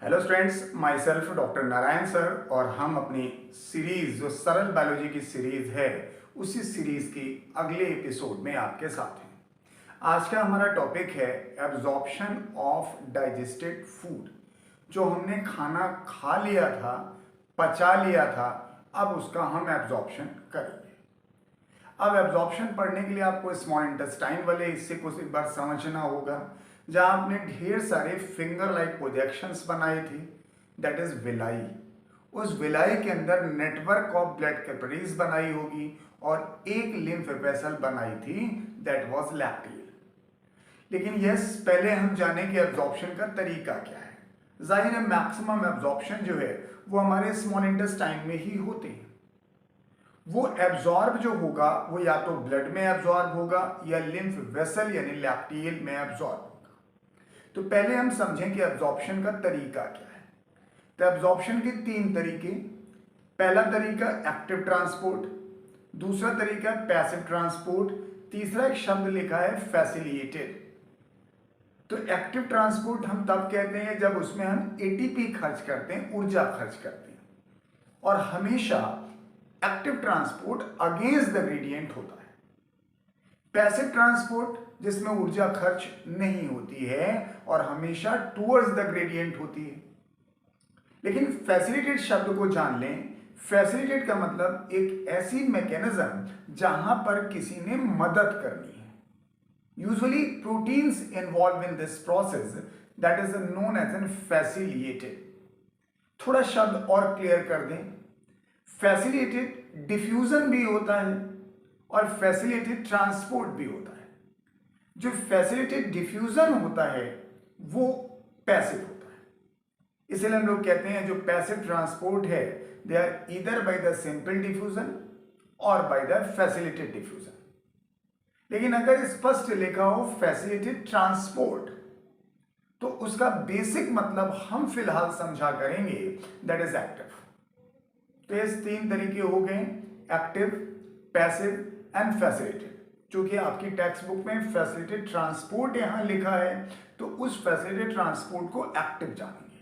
Hello students, my self doctor Narayan sir और हम अपनी सीरीज जो सरल बायोलॉजी की सीरीज है उसी सीरीज की अगले एपिसोड में आपके साथ हैं। आज का हमारा टॉपिक है एब्जॉर्प्शन ऑफ डाइजेस्टेड फूड। जो हमने खाना खा लिया था, पचा लिया था, अब उसका हम एब्जॉर्प्शन करेंगे। अब एब्जॉर्प्शन पढ़ने के लिए आपको स्मॉल इंटेस्टाइन वाले हिस्से को एक बार समझना होगा, जहां आपने ढेर सारे फिंगर लाइक प्रोजेक्शंस बनाई थी, दैट इज विलाई। उस विलाई के अंदर नेटवर्क ऑफ ब्लड कैपिलरीज बनाई होगी और एक लिम्फ वेसल बनाई थी, दैट वाज लैक्टियल। लेकिन यस, पहले हम जाने कि एब्जॉर्प्शन का तरीका क्या है। जाहिर है मैक्सिमम एब्जॉर्प्शन जो है वो हमारे स्मॉल इंटेस्टाइन में ही होते हैं। वो एब्जॉर्ब जो होगा वो या तो ब्लड में एब्जॉर्ब होगा या लिम्फ वेसल यानी लैक्टियल में एब्जॉर्ब होगा। तो पहले हम समझें कि एब्जॉर्प्शन का तरीका क्या है। तो एब्जॉर्प्शन के तीन तरीके। पहला तरीका एक्टिव ट्रांसपोर्ट, दूसरा तरीका पैसिव ट्रांसपोर्ट, तीसरा एक शब्द लिखा है फैसिलिटेटेड। तो एक्टिव ट्रांसपोर्ट हम तब कहते हैं जब उसमें हम एटीपी खर्च करते हैं, ऊर्जा खर्च करते हैं, और हमेशा active transport against the gradient होता है। पैसिव ट्रांसपोर्ट जिसमें ऊर्जा खर्च नहीं होती है और हमेशा टुवर्ड्स द ग्रेडियंट होती है। लेकिन फैसिलिटेट शब्द को जान लें। फैसिलिटेट का मतलब एक ऐसी मैकेनिज्म जहां पर किसी ने मदद करनी है। Usually proteins involve in this process, that is known as an facilitated. थोड़ा शब्द और क्लियर कर दें। फैसिलिटेटेड डिफ्यूजन भी होता है और फैसिलिटेटेड ट्रांसपोर्ट भी होता है। जो फैसिलिटेटेड डिफ्यूजन होता है वो पैसिव होता है। इसलिए हम लोग कहते हैं जो पैसिव ट्रांसपोर्ट है they are either by the simple diffusion और बाय द फैसिलिटेटेड डिफ्यूजन। लेकिन अगर स्पष्ट लिखा हो फैसिलिटेटेड ट्रांसपोर्ट तो उसका बेसिक मतलब हम फिलहाल समझा करेंगे, दैट इज एक्टिव। तो ये तीन तरीके हो गए, एक्टिव, पैसिव एंड फैसिलिटेटेड। चूंकि आपकी टेक्स्ट बुक में फैसिलिटेटेड ट्रांसपोर्ट यहां लिखा है तो उस फैसिलिटेटेड ट्रांसपोर्ट को एक्टिव जानेंगे।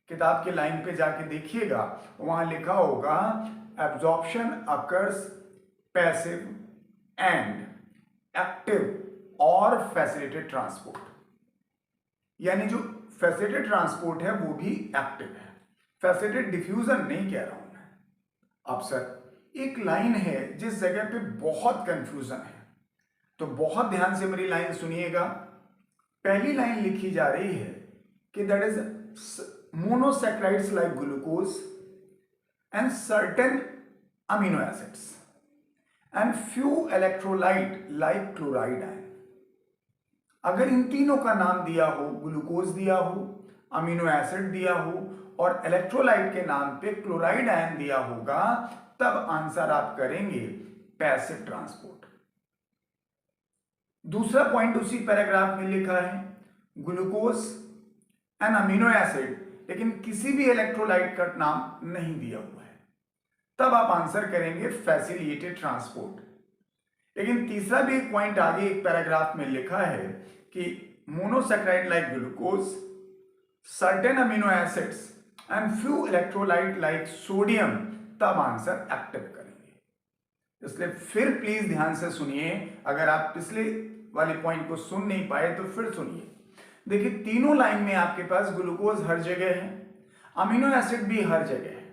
किताब के लाइन पे जाके देखिएगा, वहां लिखा होगा absorption occurs passive and active और फैसिलिटेटेड ट्रांसपोर्ट। यानी जो फैसिलिटेटेड ट्रांसपोर्ट है वो भी एक्टिव है, फैसिलिटेटेड डिफ्यूजन नहीं कह रहा हूं। अब सर एक लाइन है जिस जगह पे बहुत कंफ्यूजन है, तो बहुत ध्यान से मेरी लाइन सुनिएगा। पहली लाइन लिखी जा रही है कि that is monosaccharides like glucose and certain amino acids and few electrolyte like chloride ion. अगर इन तीनों का नाम दिया हो, ग्लूकोज दिया हो, अमीनो एसिड दिया हो और इलेक्ट्रोलाइट के नाम पे क्लोराइड आयन दिया होगा, तब आंसर आप करेंगे पैसिव ट्रांसपोर्ट। दूसरा पॉइंट उसी पैराग्राफ में लिखा है ग्लूकोज एंड अमीनो एसिड, लेकिन किसी भी इलेक्ट्रोलाइट का नाम नहीं दिया हुआ है, तब आप आंसर करेंगे फैसिलिटेटेड ट्रांसपोर्ट। लेकिन तीसरा भी एक पॉइंट आगे एक पैराग्राफ में लिखा है कि monosaccharide like glucose, certain amino acids and few electrolyte like sodium, तब आंसर एक्टिव करेंगे। इसलिए फिर प्लीज ध्यान से सुनिए, अगर आप पिछले वाले पॉइंट को सुन नहीं पाए तो फिर सुनिए। देखिए तीनों लाइन में आपके पास ग्लूकोज हर जगह है, अमीनो एसिड भी हर जगह है,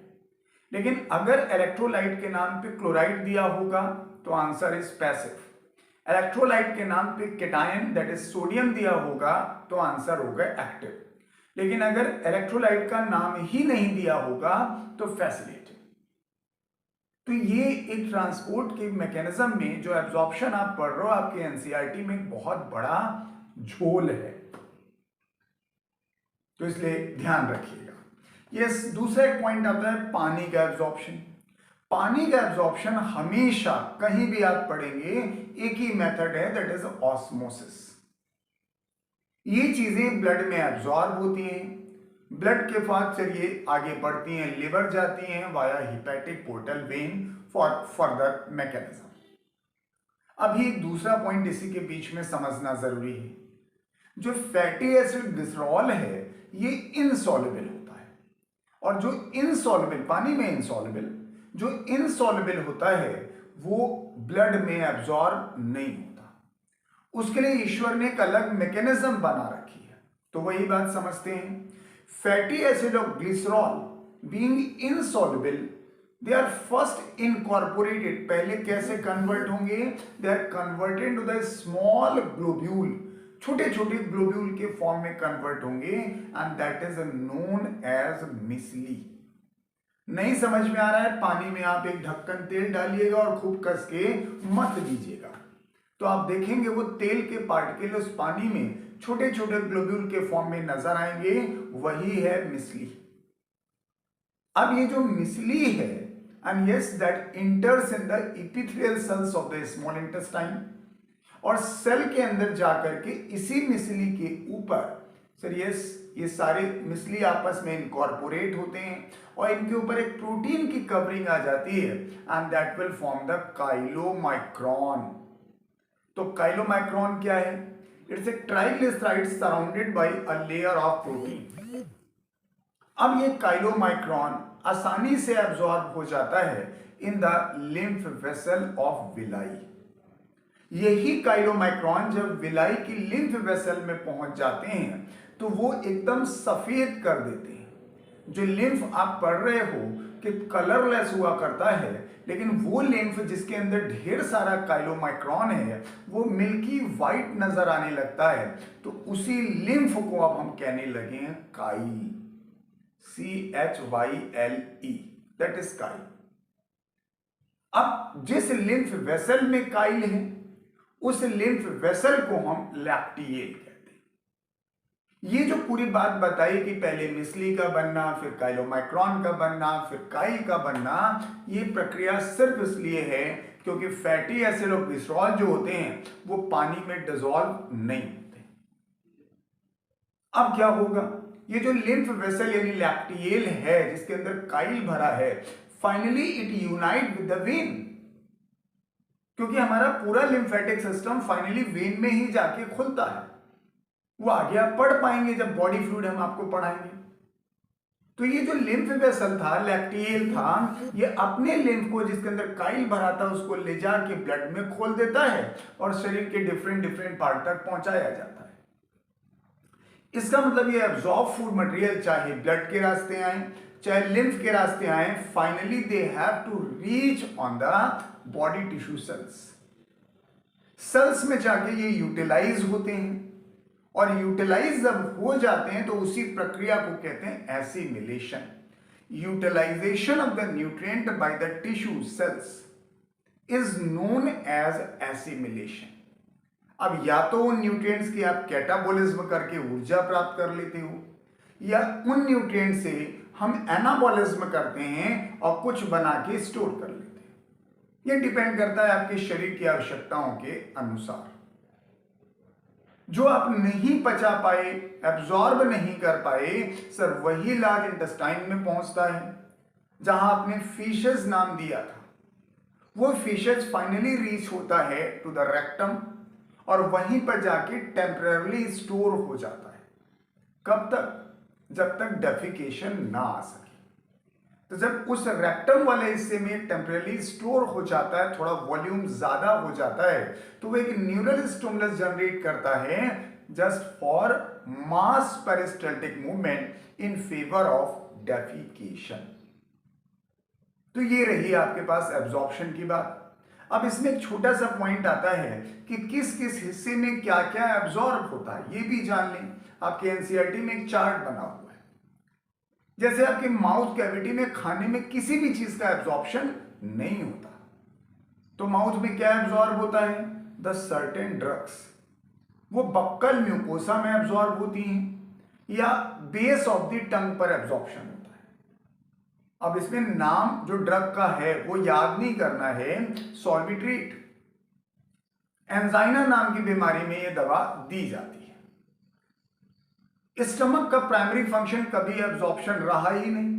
लेकिन अगर इलेक्ट्रोलाइट के नाम पे क्लोराइड दिया होगा तो आंसर इज पैसिव। इलेक्ट्रोलाइट के नाम पे केटायन दैट इज सोडियम दिया होगा तो आंसर होगा एक्टिव। लेकिन अगर इलेक्ट्रोलाइट का नाम ही नहीं दिया होगा तो फैसिलिटेटेड। तो ये एक ट्रांसपोर्ट के मैकेनिज्म में जो एब्जॉर्प्शन आप पढ़ रहे हो आपके एनसीईआरटी में एक बहुत बड़ा झोल है, तो इसलिए ध्यान रखिएगा। यस, दूसरा एक पॉइंट आता है पानी का एब्जॉर्प्शन। पानी का एब्जॉर्प्शन हमेशा कहीं भी आप पढ़ेंगे एक ही मेथड है, दैट इज ऑस्मोसिस। ये चीजें ब्लड में एब्जॉर्ब होती हैं, ब्लड के बाद से ये आगे बढ़ती हैं, लिवर जाती हैं via hepatic portal vein for further mechanism. अभी एक दूसरा पॉइंट इसी के बीच में समझना जरूरी है। जो फैटी एसिड ग्लिसरॉल है ये इनसॉल्युबल होता है। और जो इनसॉल्युबल, पानी में इनसॉल्युबल, जो इनसॉल्युबल होता है वो ब्लड में एब्जॉर्ब नहीं होता। उसके लिए ईश्वर ने एक अलग मैकेनिज्म बना रखी है। तो वही बात समझते हैं, fatty acid of glycerol being insoluble, they are first incorporated, पहले कैसे कन्वर्ट होंगे, they are converted to the small globule, छोटे छोटे ग्लोब्यूल के फॉर्म में कन्वर्ट होंगे, and that is known as micelle. नहीं समझ में आ रहा है, पानी में आप एक ढक्कन तेल डालिएगा और खूब कस के मत दीजिएगा, तो आप देखेंगे वो तेल के पार्टिकल उस पानी में छोटे छोटे ग्लोब्यूल के फॉर्म में नजर आएंगे, वही है मिसली। अब ये जो मिसली है, and yes that इंटर्स in the epithelial cells of the small intestine, और सेल के अंदर जाकर के इसी मिसली के ऊपर, सर यस, ये सारे मिसली आपस में इनकॉर्पोरेट होते हैं और इनके ऊपर एक प्रोटीन की कवरिंग आ जाती है, and that will form the chylomicron. तो काइलोमाइक्रोन क्या है? It's a triglyceride surrounded by a layer of protein. अब ये काइलोमाइक्रोन आसानी से एब्जॉर्ब हो जाता है in the lymph vessel of villi. यही काइलोमाइक्रोन जब विलाई की लिम्फ वेसल में पहुंच जाते हैं तो वो एकदम सफेद कर देते हैं। जो लिम्फ आप पढ़ रहे हो कि कलरलेस हुआ करता है, लेकिन वो लिम्फ जिसके अंदर ढेर सारा काइलोमाइक्रोन है वो मिल्की वाइट नजर आने लगता है, तो उसी लिम्फ को अब हम कहने लगे हैं Kyle, CHYLE, that is Kyle. अब जिस लिम्फ वेसल में काइल है उस लिम्फ वेसल को हम लैक्टिएल कहते हैं। ये जो पूरी बात बताई कि पहले मिसली का बनना, फिर काइलोमाइक्रोन का बनना, फिर काइल का बनना, ये प्रक्रिया सिर्फ इसलिए है क्योंकि फैटी एसिड और ग्लिसरॉल जो होते हैं वो पानी में डिसॉल्व नहीं होते। अब क्या होगा, ये जो लिम्फ वेसल यानी लैक्टिएल है जिसके अंदर काइल भरा है, finally it unite with the when, क्योंकि हमारा पूरा लिम्फेटिक सिस्टम फाइनली वेन में ही जाके खुलता है। वो आगे आप पढ़ पाएंगे जब बॉडी फ्लूइड हम आपको पढ़ाएंगे। तो ये जो लिम्फ वेसल था, लैक्टिएल था, ये अपने लिम्फ को जिसके अंदर काइल भरा था उसको ले जाके ब्लड में खोल देता है और शरीर के डिफरेंट डिफरेंट पार्ट तक पहुंचाया जाता है। इसका मतलब ये एब्जॉर्ब फूड मटेरियल चाहे ब्लड के रास्ते आए चाहे लिम्फ के रास्ते आए, finally they have to reach on the body tissue cells. Cells में जाके ये यूटिलाइज होते हैं, और यूटिलाइज जब हो जाते हैं तो उसी प्रक्रिया को कहते हैं assimilation. Utilisation of the nutrient by the tissue cells is known as assimilation. अब या तो उन न्यूट्रिएंट्स की आप कैटाबॉलिज्म करके ऊर्जा प्राप्त कर लेते हो, या उन न्यूट्रिएंट से हम एनाबॉलिज्म करते हैं और कुछ बना के स्टोर कर लेते हैं। यह डिपेंड करता है आपके शरीर की आवश्यकताओं के अनुसार। जो आप नहीं पचा पाए, एब्जॉर्ब नहीं कर पाए, सर वही लार्ज इंटेस्टाइन में पहुंचता है जहां आपने फिशेस नाम दिया था। वो फिशेस फाइनली रीच होता है टू द रेक्टम और वहीं पर जाके टेम्पररी स्टोर हो जाता है। कब तक? जब तक डेफिकेशन ना आ सके। तो जब उस रेक्टम वाले हिस्से में टेम्पररी स्टोर हो जाता है, थोड़ा वॉल्यूम ज्यादा हो जाता है, तो वो एक न्यूरल स्टिमुलस जनरेट करता है just for mass peristaltic movement in favour of defecation. तो ये रही आपके पास एब्जॉर्प्शन की बात। अब इसमें एक छोटा सा पॉइंट आता है कि किस किस हिस्से में क्या क्या एब्जॉर्ब होता है, ये भी जान लें। आपके एनसीईआरटी में एक चार्ट बना हुआ है। जैसे आपके माउथ कैविटी में खाने में किसी भी चीज का एब्जॉर्प्शन नहीं होता, तो माउथ में क्या एब्जॉर्ब होता है? The certain drugs. वो बक्कल म्यूकोसा में एब्जॉर्ब होती हैं या बेस ऑफ द टंग पर एब्जॉर्प्शन होता है। अब इसमें नाम जो ड्रग का है वो याद नहीं करना है, सॉल्बिट्रेट। एंजाइना नाम की बीमारी में ये दवा दी जाती है। स्टमक का प्राइमरी फंक्शन कभी एब्जॉर्प्शन रहा ही नहीं।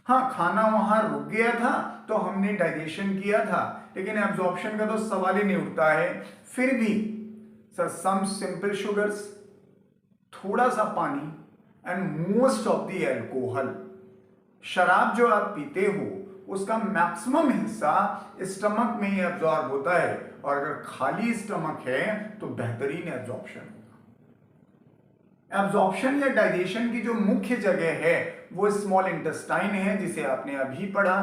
हाँ, खाना वहां रुक गया था तो हमने डाइजेशन किया था, लेकिन एब्जॉर्प्शन का तो सवाल ही नहीं उठता है। फिर भी सर सम सिंपल शुगर्स, थोड़ा सा पानी and most of the alcohol, शराब जो आप पीते हो उसका मैक्सिमम हिस्सा स्टमक में ही एब्जॉर्ब होता है, और अगर खाली स्टमक है तो बेहतरीन एब्जॉर्प्शन होगा। एब्जॉर्प्शन या डाइजेशन की जो मुख्य जगह है वो स्मॉल इंटेस्टाइन है, जिसे आपने अभी पढ़ा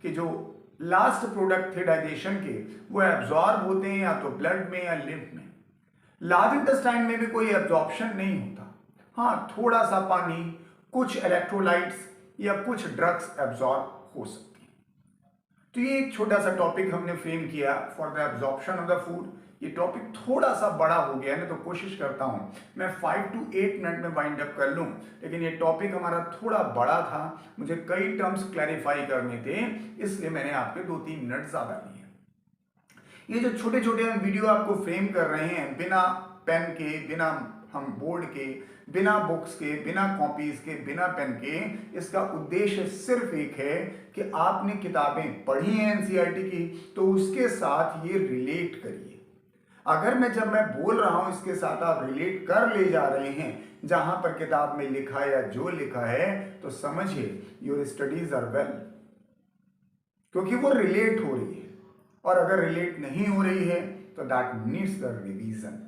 कि जो लास्ट प्रोडक्ट थे डाइजेशन के वो एब्जॉर्ब होते हैं या तो ब्लड में या लिम्फ में। लार्ज इंटेस्टाइन में भी कोई एब्जॉर्प्शन नहीं होता। हाँ, थोड़ा सा पानी, कुछ इलेक्ट्रोलाइट्स या कुछ ड्रग्स एब्जॉर्ब हो सकती हैं। तो ये एक छोटा सा टॉपिक हमने फ्रेम किया for the absorption of the food. ये टॉपिक थोड़ा सा बड़ा हो गया है, तो कोशिश करता हूं मैं 5 to 8 मिनट में वाइंड अप कर लूं, लेकिन ये टॉपिक हमारा थोड़ा बड़ा था, मुझे कई टर्म्स क्लैरिफाई करने थे, इसलिए मैंने आपके 2-3 मिनट ज्यादा लिए। ये जो छोटे छोटे हम वीडियो आपको फ्रेम कर रहे हैं, बिना पेन के, बिना हम बोर्ड के, बिना बुक्स के, बिना कॉपीज के, बिना पेन के, इसका उद्देश्य सिर्फ एक है कि आपने किताबें पढ़ी हैं एनसीईआरटी की, तो उसके साथ ये रिलेट करिए। अगर जब मैं बोल रहा हूं इसके साथ आप रिलेट कर ले जा रहे हैं जहां पर किताब में लिखा है या जो लिखा है, तो समझिए योर स्टडीज आर वेल, क्योंकि वो रिलेट हो रही है। और अगर रिलेट नहीं हो रही है तो दैट नीड्स द रिवीजन।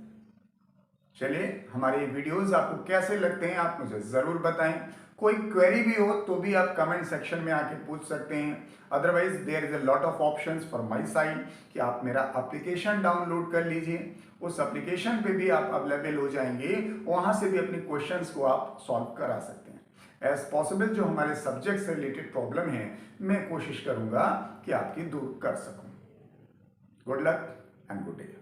चलिए, हमारे वीडियोस आपको कैसे लगते हैं आप मुझे जरूर बताएं। कोई क्वेरी भी हो तो भी आप कमेंट सेक्शन में आके पूछ सकते हैं। Otherwise there is a lot of options for my side कि आप मेरा एप्लीकेशन डाउनलोड कर लीजिए, उस एप्लीकेशन पे भी आप अवेलेबल हो जाएंगे, वहां से भी अपने क्वेश्चंस को आप सॉल्व करा सकते हैं। एज पॉसिबल जो हमारे सब्जेक्ट से रिलेटेड प्रॉब्लम है मैं कोशिश करूंगा कि आपकी दूर कर सकूं। Good luck and good day.